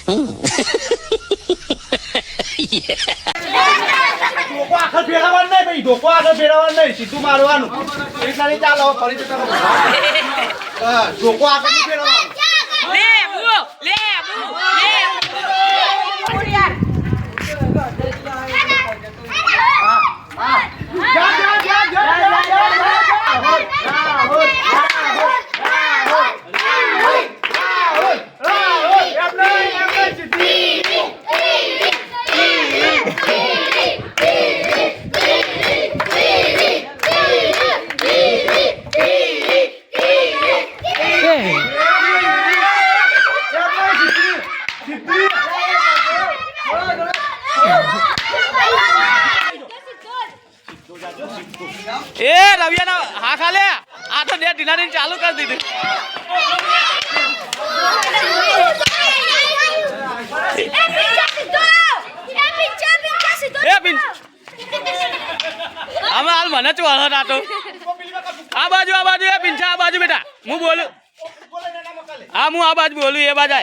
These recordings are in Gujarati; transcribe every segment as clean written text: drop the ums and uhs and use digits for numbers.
ધોકો આખર ફેરવવાનું નહીં ભાઈ, ધોકો આખર ફેરવવાનું નહીં, સીધું મારવાનું. એટલા નહીં ચાલો ફરી જતા ધોકો આખર નહીં ફેરવવાનું. એ રવિયા હા ખાલે આ તો ડે ડિનારી ચાલુ કરી દીધું. આમાં હાલ મને ચો આ તો આ બાજુ એ પિંછા આ બાજુ બેટા હું બોલું. હા હું આ બાજુ બોલું એ બાજુ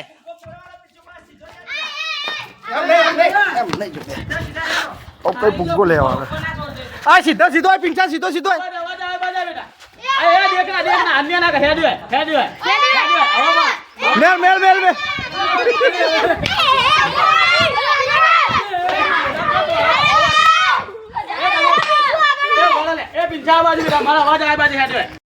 કઈ ભૂગો લેવાનો આ સીધો સીધો પિંચા સીધો સીધો મેલ મેલ મેલ મેલ એ પિંછા બાજુ મારા અવાજ આ બાજુ હેડ